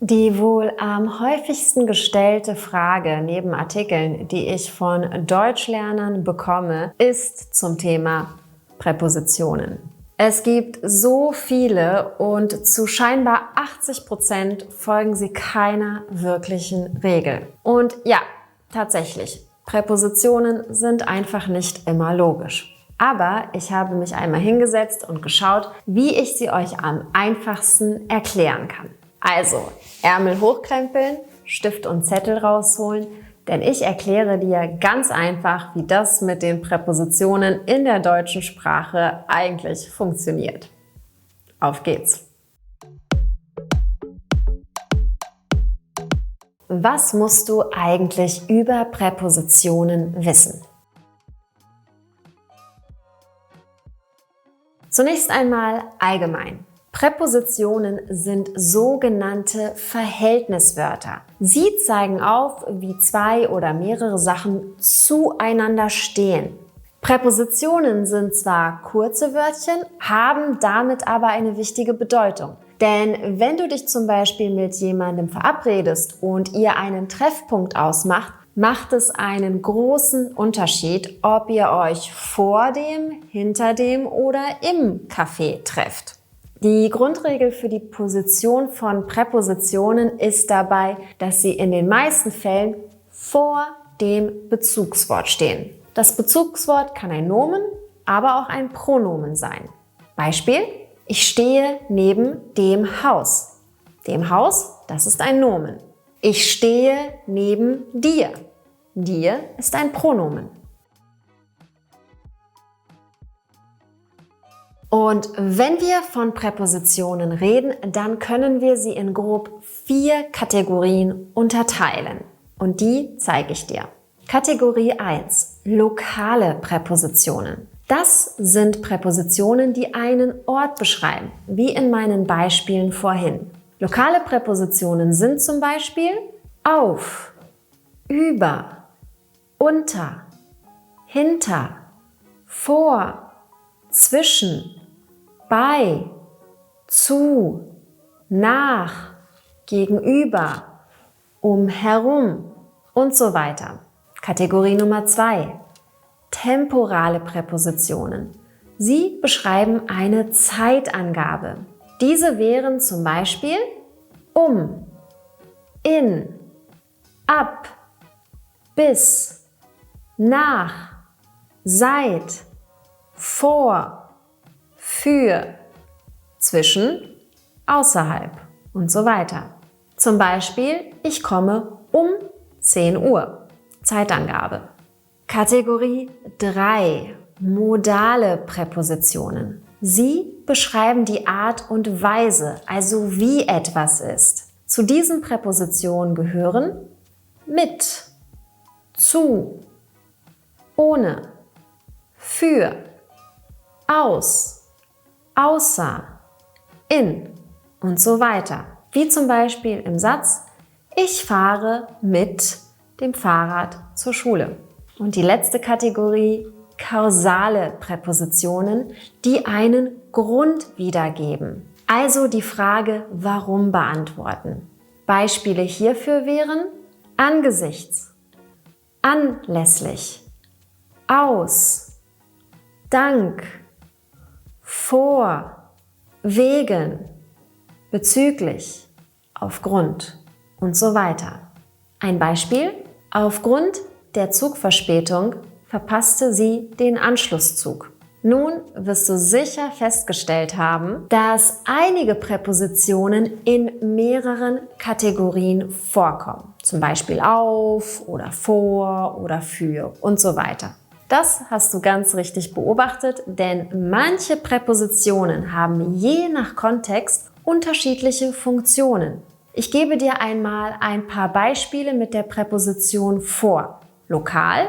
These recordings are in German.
Die wohl am häufigsten gestellte Frage neben Artikeln, die ich von Deutschlernern bekomme, ist zum Thema Präpositionen. Es gibt so viele und zu scheinbar 80% folgen sie keiner wirklichen Regel. Und ja, tatsächlich, Präpositionen sind einfach nicht immer logisch. Aber ich habe mich einmal hingesetzt und geschaut, wie ich sie euch am einfachsten erklären kann. Also, Ärmel hochkrempeln, Stift und Zettel rausholen, denn ich erkläre dir ganz einfach, wie das mit den Präpositionen in der deutschen Sprache eigentlich funktioniert. Auf geht's! Was musst du eigentlich über Präpositionen wissen? Zunächst einmal allgemein. Präpositionen sind sogenannte Verhältniswörter. Sie zeigen auf, wie zwei oder mehrere Sachen zueinander stehen. Präpositionen sind zwar kurze Wörtchen, haben damit aber eine wichtige Bedeutung. Denn wenn du dich zum Beispiel mit jemandem verabredest und ihr einen Treffpunkt ausmacht, macht es einen großen Unterschied, ob ihr euch vor dem, hinter dem oder im Café trefft. Die Grundregel für die Position von Präpositionen ist dabei, dass sie in den meisten Fällen vor dem Bezugswort stehen. Das Bezugswort kann ein Nomen, aber auch ein Pronomen sein. Beispiel: Ich stehe neben dem Haus. Dem Haus, das ist ein Nomen. Ich stehe neben dir. Dir ist ein Pronomen. Und wenn wir von Präpositionen reden, dann können wir sie in grob 4 Kategorien unterteilen. Und die zeige ich dir. Kategorie 1: Lokale Präpositionen. Das sind Präpositionen, die einen Ort beschreiben, wie in meinen Beispielen vorhin. Lokale Präpositionen sind zum Beispiel auf, über, unter, hinter, vor, zwischen, bei, zu, nach, gegenüber, umherum und so weiter. Kategorie Nummer 2: Temporale Präpositionen. Sie beschreiben eine Zeitangabe. Diese wären zum Beispiel um, in, ab, bis, nach, seit, vor, für, zwischen, außerhalb und so weiter. Zum Beispiel, ich komme um 10 Uhr. Zeitangabe. Kategorie 3: Modale Präpositionen. Sie beschreiben die Art und Weise, also wie etwas ist. Zu diesen Präpositionen gehören mit, zu, ohne, für, aus, außer, in und so weiter. Wie zum Beispiel im Satz: Ich fahre mit dem Fahrrad zur Schule. Und die letzte Kategorie: Kausale Präpositionen, die einen Grund wiedergeben. Also die Frage warum beantworten. Beispiele hierfür wären angesichts, anlässlich, aus, dank, vor, wegen, bezüglich, aufgrund und so weiter. Ein Beispiel: Aufgrund der Zugverspätung verpasste sie den Anschlusszug. Nun wirst du sicher festgestellt haben, dass einige Präpositionen in mehreren Kategorien vorkommen. Zum Beispiel auf oder vor oder für und so weiter. Das hast du ganz richtig beobachtet, denn manche Präpositionen haben je nach Kontext unterschiedliche Funktionen. Ich gebe dir einmal ein paar Beispiele mit der Präposition vor. Lokal: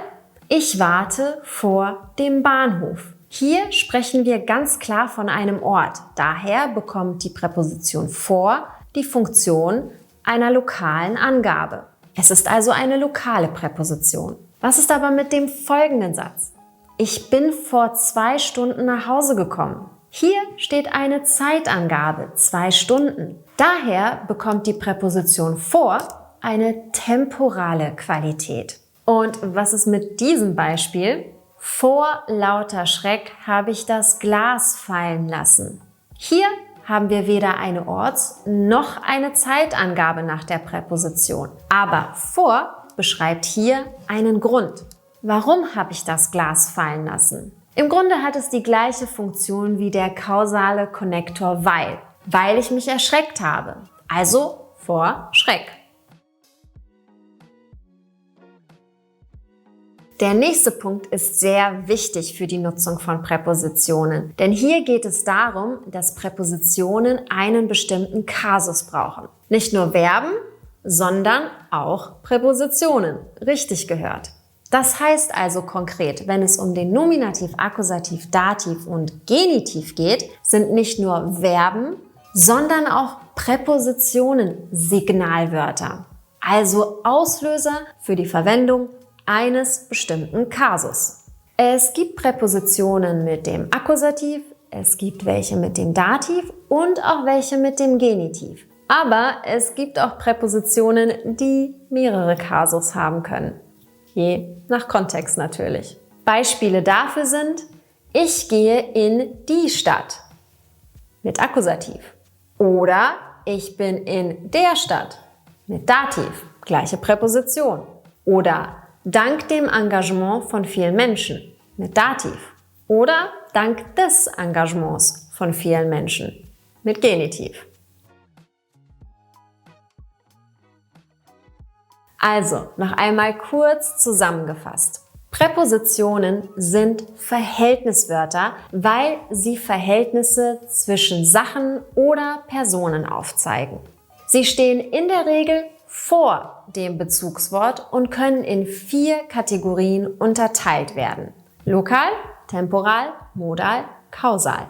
Ich warte vor dem Bahnhof. Hier sprechen wir ganz klar von einem Ort. Daher bekommt die Präposition vor die Funktion einer lokalen Angabe. Es ist also eine lokale Präposition. Was ist aber mit dem folgenden Satz? Ich bin vor 2 Stunden nach Hause gekommen. Hier steht eine Zeitangabe, 2 Stunden. Daher bekommt die Präposition vor eine temporale Qualität. Und was ist mit diesem Beispiel? Vor lauter Schreck habe ich das Glas fallen lassen. Hier haben wir weder eine Orts- noch eine Zeitangabe nach der Präposition. Aber vor beschreibt hier einen Grund. Warum habe ich das Glas fallen lassen? Im Grunde hat es die gleiche Funktion wie der kausale Konnektor weil ich mich erschreckt habe. Also vor Schreck. Der nächste Punkt ist sehr wichtig für die Nutzung von Präpositionen, denn hier geht es darum, dass Präpositionen einen bestimmten Kasus brauchen. Nicht nur Verben, sondern auch Präpositionen. Richtig gehört. Das heißt also konkret, wenn es um den Nominativ, Akkusativ, Dativ und Genitiv geht, sind nicht nur Verben, sondern auch Präpositionen Signalwörter, also Auslöser für die Verwendung eines bestimmten Kasus. Es gibt Präpositionen mit dem Akkusativ, es gibt welche mit dem Dativ und auch welche mit dem Genitiv. Aber es gibt auch Präpositionen, die mehrere Kasus haben können. Je nach Kontext natürlich. Beispiele dafür sind: Ich gehe in die Stadt mit Akkusativ. Oder ich bin in der Stadt mit Dativ, gleiche Präposition. Oder dank dem Engagement von vielen Menschen mit Dativ. Oder dank des Engagements von vielen Menschen mit Genitiv. Also, noch einmal kurz zusammengefasst. Präpositionen sind Verhältniswörter, weil sie Verhältnisse zwischen Sachen oder Personen aufzeigen. Sie stehen in der Regel vor dem Bezugswort und können in 4 Kategorien unterteilt werden: lokal, temporal, modal, kausal.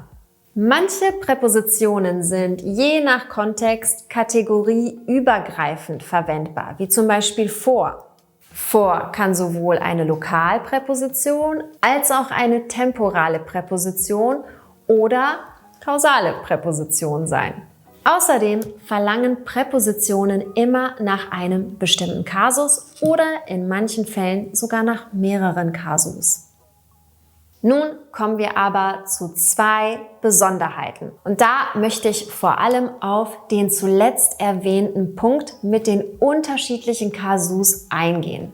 Manche Präpositionen sind je nach Kontext kategorieübergreifend verwendbar, wie zum Beispiel vor. Vor kann sowohl eine Lokalpräposition als auch eine temporale Präposition oder kausale Präposition sein. Außerdem verlangen Präpositionen immer nach einem bestimmten Kasus oder in manchen Fällen sogar nach mehreren Kasus. Nun kommen wir aber zu 2 Besonderheiten. Und da möchte ich vor allem auf den zuletzt erwähnten Punkt mit den unterschiedlichen Kasus eingehen.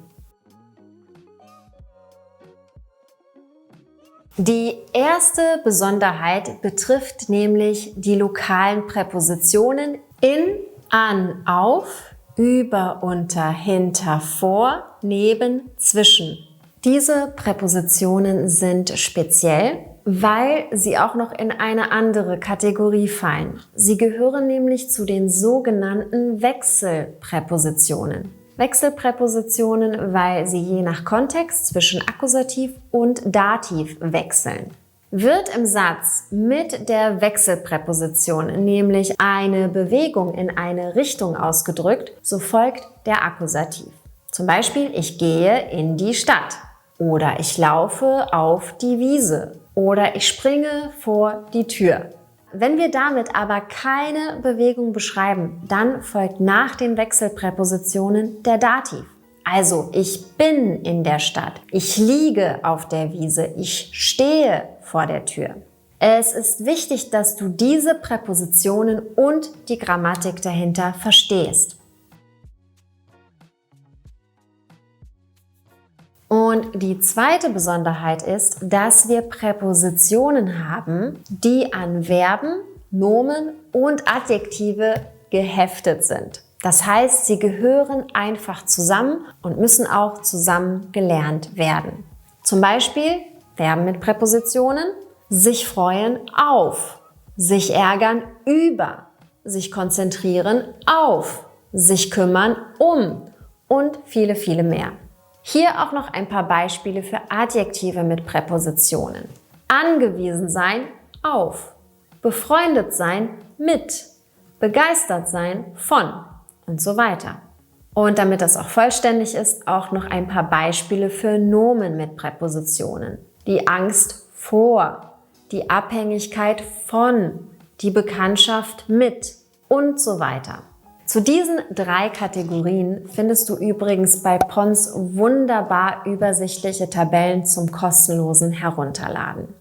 Die erste Besonderheit betrifft nämlich die lokalen Präpositionen in, an, auf, über, unter, hinter, vor, neben, zwischen. Diese Präpositionen sind speziell, weil sie auch noch in eine andere Kategorie fallen. Sie gehören nämlich zu den sogenannten Wechselpräpositionen. Wechselpräpositionen, weil sie je nach Kontext zwischen Akkusativ und Dativ wechseln. Wird im Satz mit der Wechselpräposition nämlich eine Bewegung in eine Richtung ausgedrückt, so folgt der Akkusativ. Zum Beispiel: Ich gehe in die Stadt. Oder ich laufe auf die Wiese. Oder ich springe vor die Tür. Wenn wir damit aber keine Bewegung beschreiben, dann folgt nach den Wechselpräpositionen der Dativ. Also ich bin in der Stadt, ich liege auf der Wiese, ich stehe vor der Tür. Es ist wichtig, dass du diese Präpositionen und die Grammatik dahinter verstehst. Und die zweite Besonderheit ist, dass wir Präpositionen haben, die an Verben, Nomen und Adjektive geheftet sind. Das heißt, sie gehören einfach zusammen und müssen auch zusammen gelernt werden. Zum Beispiel Verben mit Präpositionen: sich freuen auf, sich ärgern über, sich konzentrieren auf, sich kümmern um und viele, viele mehr. Hier auch noch ein paar Beispiele für Adjektive mit Präpositionen. Angewiesen sein auf, befreundet sein mit, begeistert sein von und so weiter. Und damit das auch vollständig ist, auch noch ein paar Beispiele für Nomen mit Präpositionen. Die Angst vor, die Abhängigkeit von, die Bekanntschaft mit und so weiter. Zu diesen 3 Kategorien findest du übrigens bei Pons wunderbar übersichtliche Tabellen zum kostenlosen Herunterladen.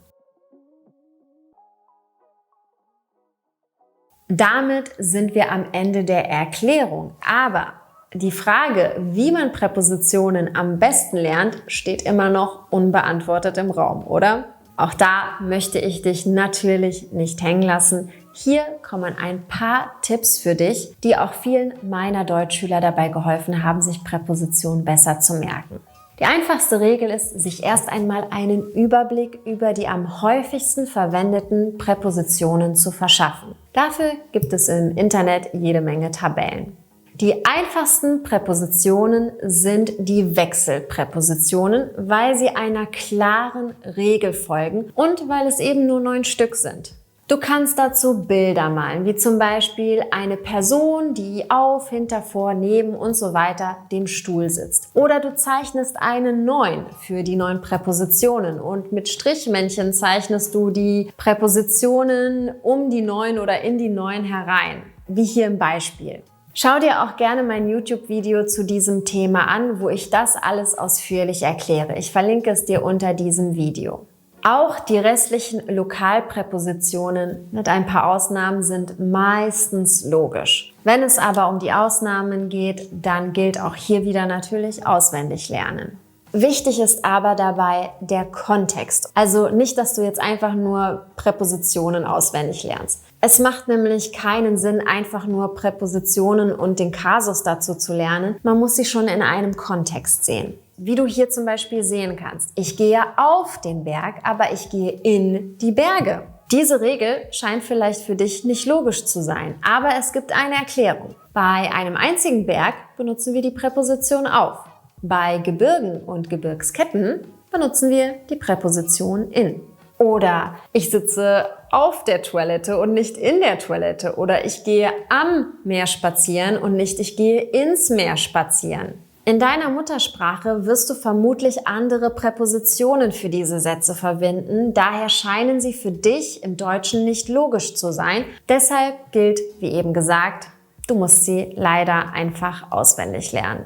Damit sind wir am Ende der Erklärung. Aber die Frage, wie man Präpositionen am besten lernt, steht immer noch unbeantwortet im Raum, oder? Auch da möchte ich dich natürlich nicht hängen lassen. Hier kommen ein paar Tipps für dich, die auch vielen meiner Deutschschüler dabei geholfen haben, sich Präpositionen besser zu merken. Die einfachste Regel ist, sich erst einmal einen Überblick über die am häufigsten verwendeten Präpositionen zu verschaffen. Dafür gibt es im Internet jede Menge Tabellen. Die einfachsten Präpositionen sind die Wechselpräpositionen, weil sie einer klaren Regel folgen und weil es eben nur 9 Stück sind. Du kannst dazu Bilder malen, wie zum Beispiel eine Person, die auf, hinter, vor, neben und so weiter dem Stuhl sitzt. Oder du zeichnest eine 9 für die 9 Präpositionen und mit Strichmännchen zeichnest du die Präpositionen um die 9 oder in die 9 herein, wie hier im Beispiel. Schau dir auch gerne mein YouTube-Video zu diesem Thema an, wo ich das alles ausführlich erkläre. Ich verlinke es dir unter diesem Video. Auch die restlichen Lokalpräpositionen, mit ein paar Ausnahmen, sind meistens logisch. Wenn es aber um die Ausnahmen geht, dann gilt auch hier wieder natürlich auswendig lernen. Wichtig ist aber dabei der Kontext. Also nicht, dass du jetzt einfach nur Präpositionen auswendig lernst. Es macht nämlich keinen Sinn, einfach nur Präpositionen und den Kasus dazu zu lernen. Man muss sie schon in einem Kontext sehen. Wie du hier zum Beispiel sehen kannst. Ich gehe auf den Berg, aber ich gehe in die Berge. Diese Regel scheint vielleicht für dich nicht logisch zu sein, aber es gibt eine Erklärung. Bei einem einzigen Berg benutzen wir die Präposition auf. Bei Gebirgen und Gebirgsketten benutzen wir die Präposition in. Oder ich sitze auf der Toilette und nicht in der Toilette. Oder ich gehe am Meer spazieren und nicht ich gehe ins Meer spazieren. In deiner Muttersprache wirst du vermutlich andere Präpositionen für diese Sätze verwenden. Daher scheinen sie für dich im Deutschen nicht logisch zu sein. Deshalb gilt, wie eben gesagt, du musst sie leider einfach auswendig lernen.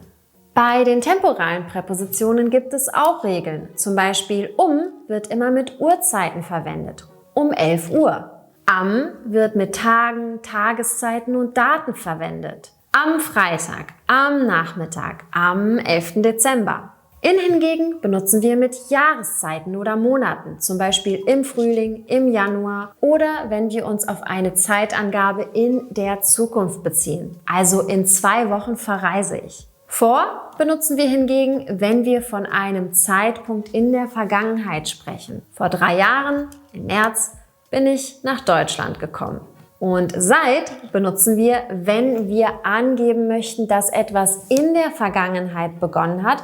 Bei den temporalen Präpositionen gibt es auch Regeln. Zum Beispiel wird immer mit Uhrzeiten verwendet. Um 11 Uhr. Am wird mit Tagen, Tageszeiten und Daten verwendet. Am Freitag, am Nachmittag, am 11. Dezember. In hingegen benutzen wir mit Jahreszeiten oder Monaten, zum Beispiel im Frühling, im Januar oder wenn wir uns auf eine Zeitangabe in der Zukunft beziehen. Also in 2 Wochen verreise ich. Vor benutzen wir hingegen, wenn wir von einem Zeitpunkt in der Vergangenheit sprechen. Vor 3 Jahren, im März, bin ich nach Deutschland gekommen. Und seit benutzen wir, wenn wir angeben möchten, dass etwas in der Vergangenheit begonnen hat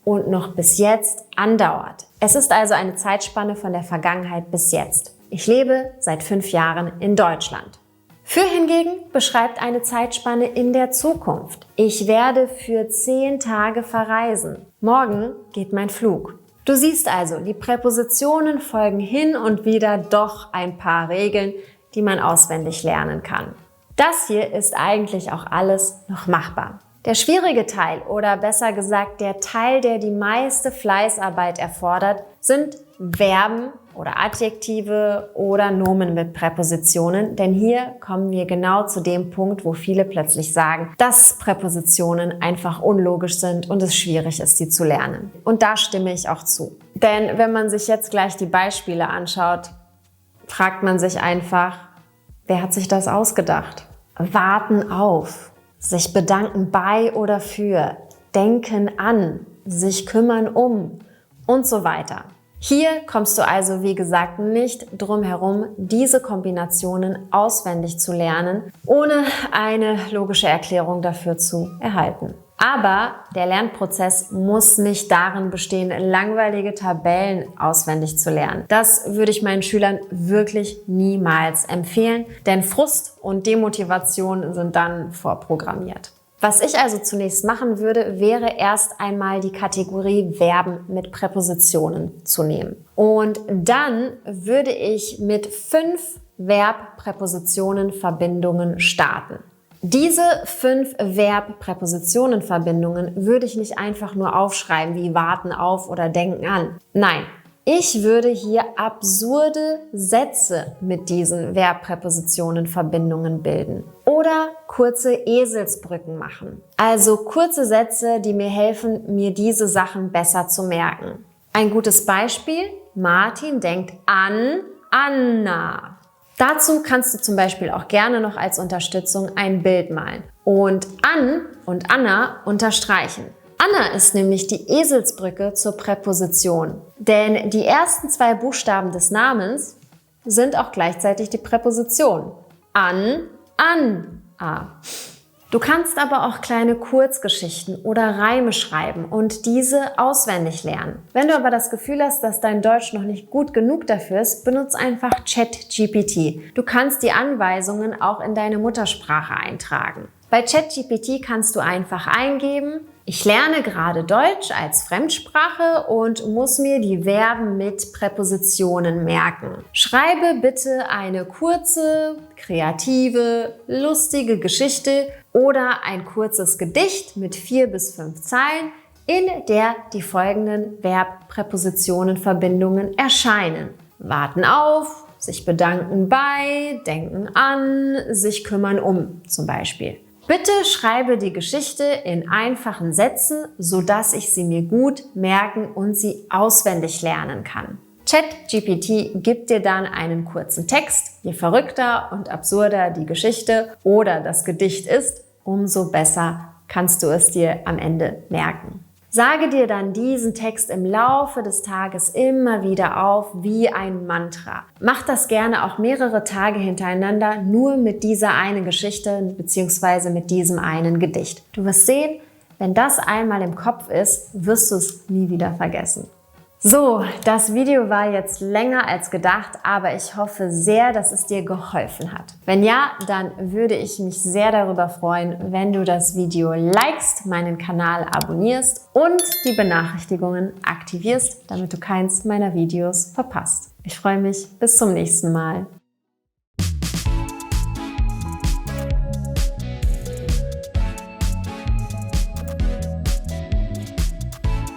und noch bis jetzt andauert. Es ist also eine Zeitspanne von der Vergangenheit bis jetzt. Ich lebe seit 5 Jahren in Deutschland. Für hingegen beschreibt eine Zeitspanne in der Zukunft. Ich werde für 10 Tage verreisen. Morgen geht mein Flug. Du siehst also, die Präpositionen folgen hin und wieder doch ein paar Regeln, die man auswendig lernen kann. Das hier ist eigentlich auch alles noch machbar. Der schwierige Teil oder besser gesagt der Teil, der die meiste Fleißarbeit erfordert, sind Verben oder Adjektive oder Nomen mit Präpositionen, denn hier kommen wir genau zu dem Punkt, wo viele plötzlich sagen, dass Präpositionen einfach unlogisch sind und es schwierig ist, sie zu lernen. Und da stimme ich auch zu. Denn wenn man sich jetzt gleich die Beispiele anschaut, fragt man sich einfach, wer hat sich das ausgedacht? Warten auf, sich bedanken bei oder für, denken an, sich kümmern um und so weiter. Hier kommst du also, wie gesagt, nicht drum herum, diese Kombinationen auswendig zu lernen, ohne eine logische Erklärung dafür zu erhalten. Aber der Lernprozess muss nicht darin bestehen, langweilige Tabellen auswendig zu lernen. Das würde ich meinen Schülern wirklich niemals empfehlen, denn Frust und Demotivation sind dann vorprogrammiert. Was ich also zunächst machen würde, wäre erst einmal die Kategorie Verben mit Präpositionen zu nehmen. Und dann würde ich mit 5 Verb-Präpositionen-Verbindungen starten. Diese 5 Verb-Präpositionen-Verbindungen würde ich nicht einfach nur aufschreiben wie warten auf oder denken an. Nein, ich würde hier absurde Sätze mit diesen Verb-Präpositionen-Verbindungen bilden oder kurze Eselsbrücken machen. Also kurze Sätze, die mir helfen, mir diese Sachen besser zu merken. Ein gutes Beispiel: Martin denkt an Anna. Dazu kannst du zum Beispiel auch gerne noch als Unterstützung ein Bild malen und An und Anna unterstreichen. Anna ist nämlich die Eselsbrücke zur Präposition, denn die ersten 2 Buchstaben des Namens sind auch gleichzeitig die Präposition. An, Anna. Du kannst aber auch kleine Kurzgeschichten oder Reime schreiben und diese auswendig lernen. Wenn du aber das Gefühl hast, dass dein Deutsch noch nicht gut genug dafür ist, benutze einfach ChatGPT. Du kannst die Anweisungen auch in deine Muttersprache eintragen. Bei ChatGPT kannst du einfach eingeben: Ich lerne gerade Deutsch als Fremdsprache und muss mir die Verben mit Präpositionen merken. Schreibe bitte eine kurze, kreative, lustige Geschichte oder ein kurzes Gedicht mit 4 bis 5 Zeilen, in der die folgenden Verb-Präpositionen-Verbindungen erscheinen. Warten auf, sich bedanken bei, denken an, sich kümmern um zum Beispiel. Bitte schreibe die Geschichte in einfachen Sätzen, sodass ich sie mir gut merken und sie auswendig lernen kann. ChatGPT gibt dir dann einen kurzen Text. Je verrückter und absurder die Geschichte oder das Gedicht ist, umso besser kannst du es dir am Ende merken. Sage dir dann diesen Text im Laufe des Tages immer wieder auf wie ein Mantra. Mach das gerne auch mehrere Tage hintereinander, nur mit dieser einen Geschichte bzw. mit diesem einen Gedicht. Du wirst sehen, wenn das einmal im Kopf ist, wirst du es nie wieder vergessen. So, das Video war jetzt länger als gedacht, aber ich hoffe sehr, dass es dir geholfen hat. Wenn ja, dann würde ich mich sehr darüber freuen, wenn du das Video likest, meinen Kanal abonnierst und die Benachrichtigungen aktivierst, damit du keins meiner Videos verpasst. Ich freue mich. Bis zum nächsten Mal.